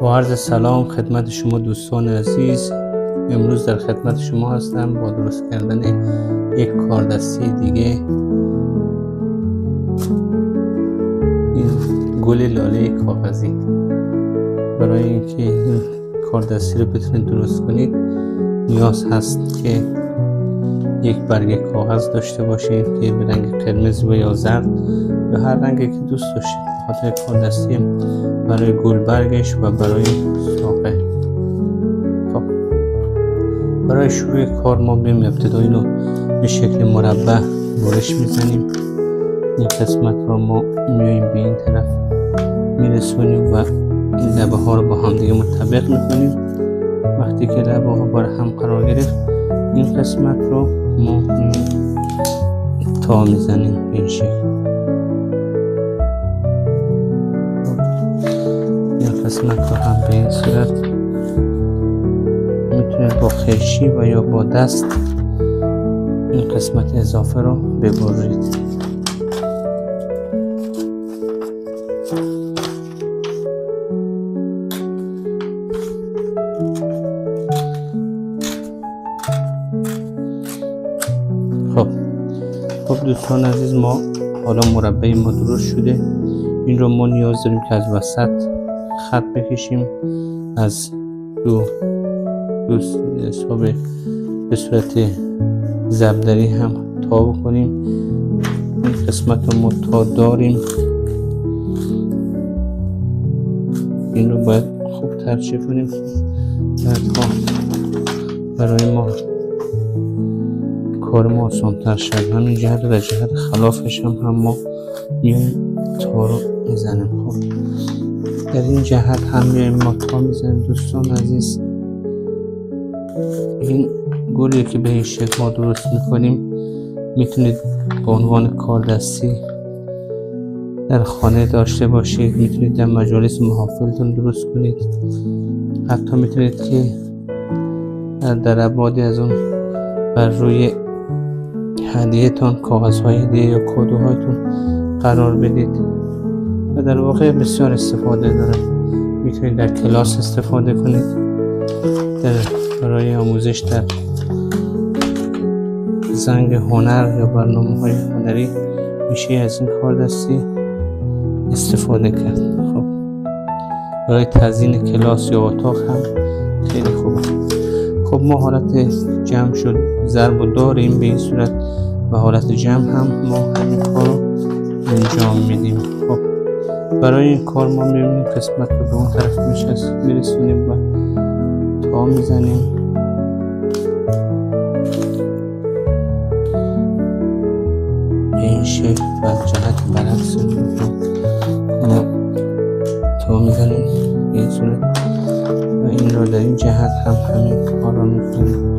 با عرض سلام خدمت شما دوستان عزیز. امروز در خدمت شما هستم با درست کردن یک کاردستی دیگه. این گل لاله کاغذی. برای اینکه این کاردستی رو بتونید درست کنید نیاز هست که یک برگ کاغذ داشته باشید که به رنگ قرمز و یا زرد یا هر رنگی که دوست داشتید، به خاطر کاردستی برای گل برگش و برای ساقه. خب برای شروع کار ما بریم ابتدا اینو به شکل مربع برش میزنیم. این قسمت رو ما میاییم به این طرف میرسونیم و این لبه ها رو با هم دیگه مطابق میکنیم. وقتی که لبه ها بر هم قرار گرفت این قسمت رو ما تا میزنیم به این شکل. این قسمت رو هم به این صورت میتونید با خرشی و یا با دست این قسمت اضافه رو ببرید. خب دوستان عزیز، ما حالا مربع ما درست شده. این رو ما نیاز داریم که از وسط خط بکشیم، از دو حساب به صورت زبدری هم تا بکنیم. این قسمت رو ما تا داریم. این رو باید خوب ترچه کنیم بعدها برای ما کار ما آسان‌تر شد. همین جهت و در جهت خلافش هم ما میایم تا رو میزنیم. خب در این جهت هم میایم ما تا میزنیم. دوستان عزیز، این گلی که به این شکل ما درست میکنیم میتونید به عنوان کاردستی در خانه داشته باشید، میتونید در مجالس محافلتون درست کنید، حتی میتونید که در ابعادی از اون بر روی هدیه‌تان، کاغذهای هدیه یا کادوهایتون قرار بدید و در واقع بسیار استفاده داره. میتونید در کلاس استفاده کنید، برای آموزش در زنگ هنر یا برنامه‌های هنری میشه از این کاردستی استفاده کرد. خب برای تزیین کلاس یا اتاق هم خیلی خوبه. خب ما حالت جمع شد ضرب و داریم به این صورت و حالت جمع هم ما همین کار رو انجام میدیم. خب برای این کار ما میبینیم قسمت رو به اون طرف میرسونیم و تا میزنیم. به این شکل و جهت برعکس ما تا میزنیم به این صورت و این رو در این جهت هم همین کار رو میکنیم.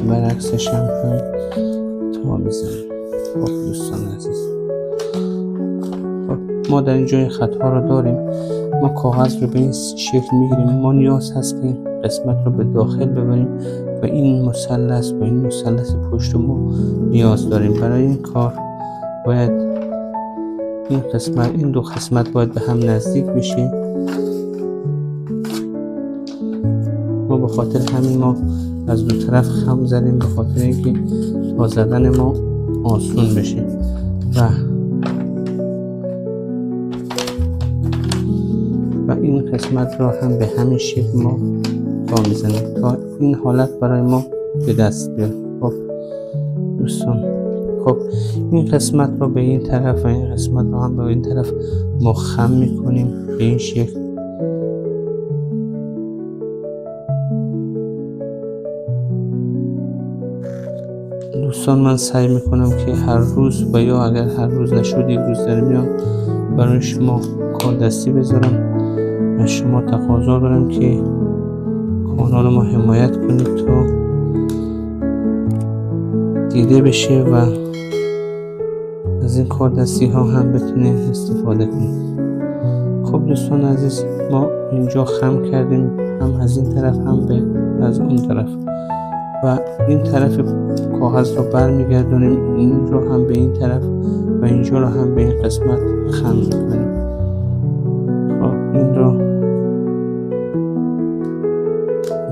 برعکسش هم تا میزنیم. خب دوستان عزیز، خب ما در اینجا این خط ها رو داریم. ما کاغذ رو به این شکل میگیریم. ما نیاز هست که قسمت رو به داخل ببریم و این مثلث و این مثلث پشت ما نیاز داریم. برای این کار باید این دو قسمت باید به هم نزدیک بشه. ما به خاطر همین ما از دو طرف خم زدیم، به خاطر اینکه تا زدن ما آسون بشه و این قسمت را هم به همین شکل ما تا میزنیم تا این حالت برای ما به دست بیاد. خب دوستان، خب این قسمت رو به این طرف و این قسمت رو هم به این طرف ما خم میکنیم به این شکل. دوستان من سعی میکنم که هر روز و یا اگر هر روز نشد یک روز در میان برای شما کاردستی بذارم و شما تقاضا دارم که کانال ما حمایت کنید تا دیده بشه و از این کاردستی ها هم بتونید استفاده کنید. خب دوستان عزیز، ما اینجا خم کردیم، هم از این طرف هم از اون طرف و این طرف کاغذ رو برمیگردونیم، این رو هم به این طرف و اینجا رو هم به این قسمت خم میکنیم. خب این رو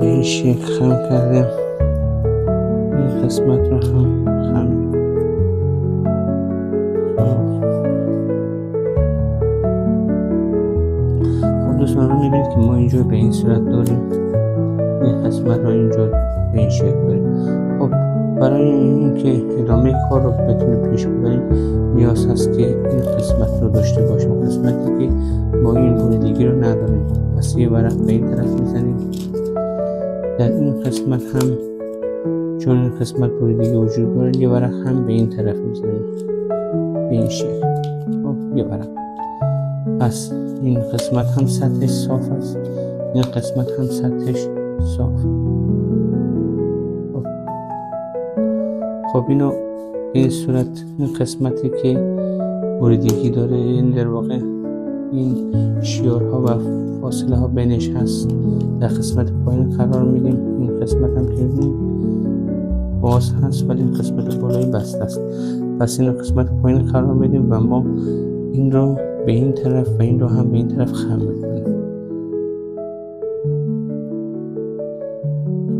به این شکل خم کردیم، این قسمت رو هم خم میکنیم. خب دوستان رو میبینید که ما اینجا به این صورت داریم، این قسمت رو اینجا به این شکل داریم. خب برای اینکه ادامه کار رو بتونیم پیش ببریم نیاز هست که این قسمت رو داشته باشیم، قسمتی که ما این بریدگی رو نداریم. پس یه ورق به این طرف میزنیم، در این قسمت هم چون این قسمت بریدگی وجود داره یه ورق هم به این طرف میزنیم به این شکل. خب یه ورق. پس این قسمت هم سطحش صاف است، این قسمت هم سطحش صاف. خب اینو این صورت، این قسمتی که بریدگی داره، این در واقع این شیارها و فاصله ها بینش هست، در قسمت پایین قرار میدیم. این قسمت هم که باز هست ولی این قسمت بالایی بسته است. پس این رو قسمت پایین قرار میدیم و ما این رو به این طرف و این رو هم به این طرف خم میکنیم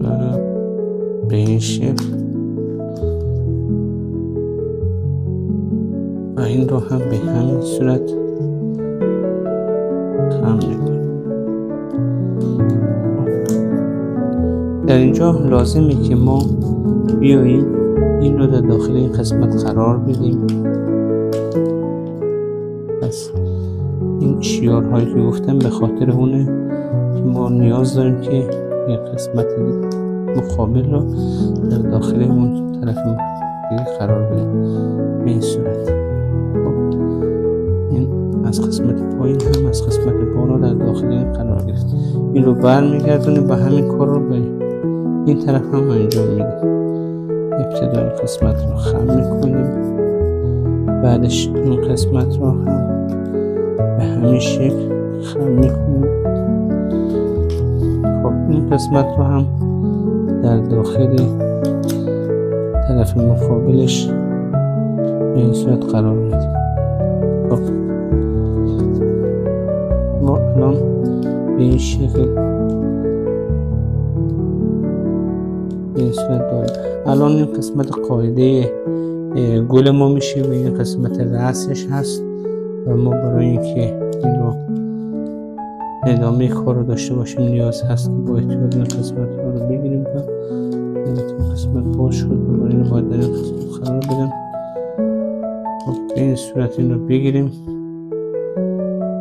و به این شکل و این رو هم به همین صورت خم میکنیم. در اینجا لازمه که ما بیاییم این رو در داخل این قسمت قرار بدیم. پس این شیارهایی که گفتم به خاطر اونه که ما نیاز داریم که یک قسمت مقابل رو در داخل اون طرف دیگه قرار بدیم به این صورت. خب این از قسمت پایین هم از قسمت بالا در داخل این قرار گرفت. این رو برمیگردونیم و همین کار رو به این طرف هم انجام میدیم. ابتدای قسمت رو خم میکنیم، بعدش این قسمت رو هم به همین شکل خم میکنیم. خب این قسمت رو هم در داخل طرف مقابلش به این صورت قرار میدیم. خب ما الان به این شکل به این صورت داریم. الان این قسمت قاعده گل ما میشه و این قسمت رأسش هست و ما برای اینکه این رو ادامه کار رو داشته باشیم نیاز هست که با احتیاط این قسمت ها رو بگیریم و این قسمت باز شد دوباره اینو باید در این قسمت قرار بدم. به این صورت این رو بگیریم.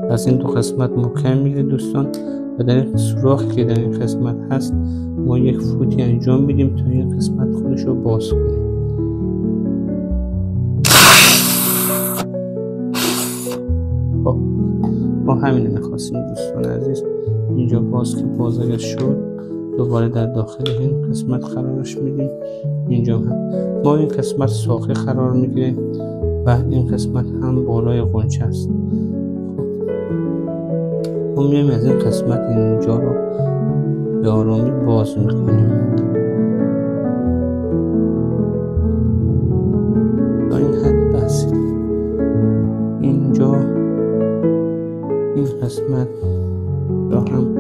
از این دو قسمت محکم میگیره دوستان و در این سوراخی که در این قسمت هست ما یک فوتی انجام میدیم تا این قسمت خودش رو باز کنیم. خب ما همین میخواستیم دوستان عزیز. اینجا باز که باز اگر شد دوباره در داخل این قسمت قرارش میدیم. اینجا هم ما این قسمت ساقه قرار میگیره و این قسمت هم بالای غنچه است. ما میایم از این قسمت اینجا رو به آرامی باز میکنیم تا این حد. بس اینجا این قسمت را هم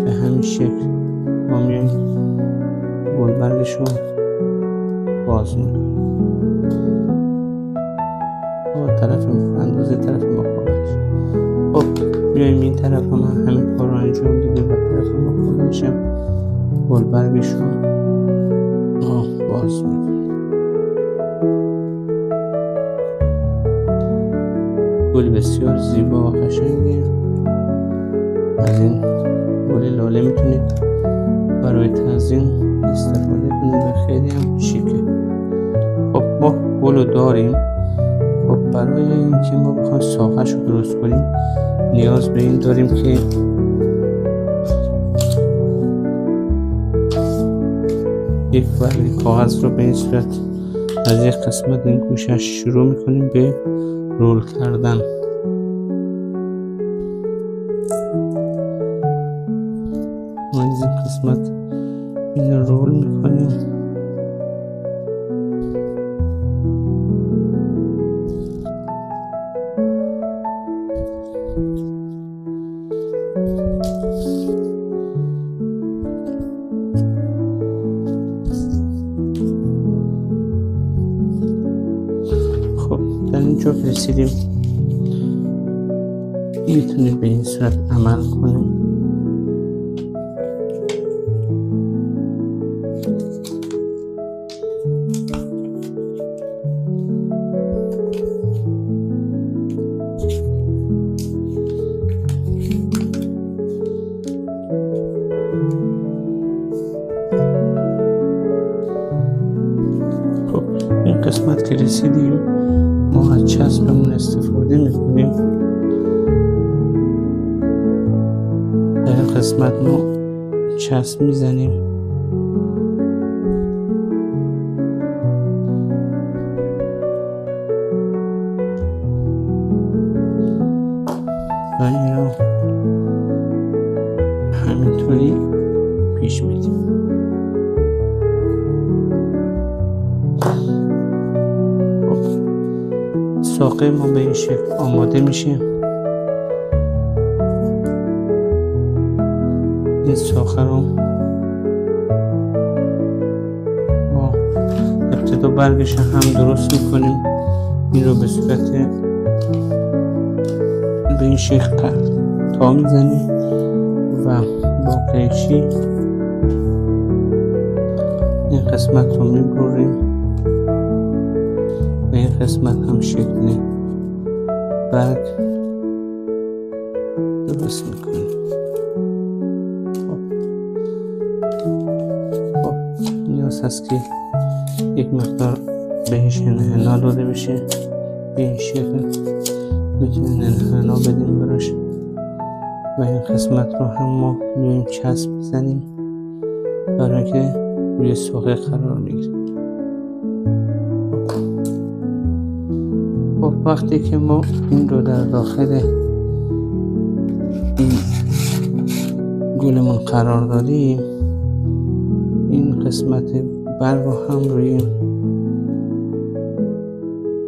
به همین شکل ما میایم گلبرگش رو باز میکنیم با طرف اندازه طرف مقابلش. خب میایم این طرف هم همین کار رو انجام بدیم و طرف مقابلش هم گلبرگش رو باز میکنیم. گل بسیار زیبا و قشنگه. از این گل لاله میتونید برای تزیین استفاده کنید و خیلی هم شیکه. خب ما گل رو داریم. خب برای اینکه ما بخوایم ساقه‌اش رو درست کنیم نیاز به این داریم که یک ورق کاغذ رو به این صورت از یک قسمت این گوشش شروع میکنیم به رول کردن. ما از این قسمت این رول میکنیم در اینجا که رسیدیم میتونید به این صورت عمل کنید. این قسمت که رسیدیم ما از چسبمون استفاده میکنیم. در این قسمت ما چسب میزنیم و این رو همینطوری پیش میدیم. ساقه ما به این شکل آماده میشه. این ساقه رو ما ابتدا برگش هم درست میکنیم. این رو به صورت به این شکل تا میزنیم و با قیچی این قسمت رو میبریم و این قسمت هم شکل برگ درست میکنیم. خب نیاز هست که یک مقدار بهش انحنا داده بشه. به این شکل میتونیم انحنا بدیم براش و این قسمت رو هم ما میایم چسب بزنیم برای که روی ساقه قرار میگیره. خب وقتی که ما این رو در داخل این گلمون قرار دادیم این قسمت برگ رو هم روی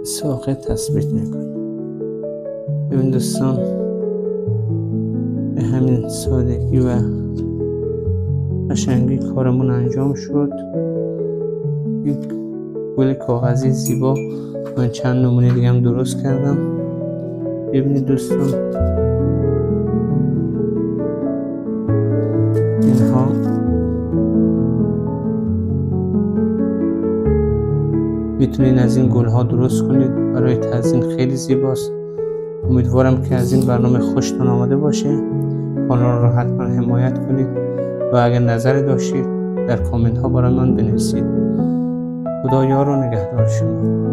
ساقه تثبیت میکنیم. ببین دوستان به همین سادگی و قشنگی کارمون انجام شد. یک گل کاغذی زیبا من چند نمونه دیگه هم درست کردم. ببینید دوستان اینها میتونید از این گل ها درست کنید. برای تزیین خیلی زیباست. امیدوارم که از این برنامه خوشتون آمده باشه. کانال رو حتما حمایت کنید و اگر نظری داشتید در کامنت ها برای من بنویسید. خدا یار و نگهدار شما.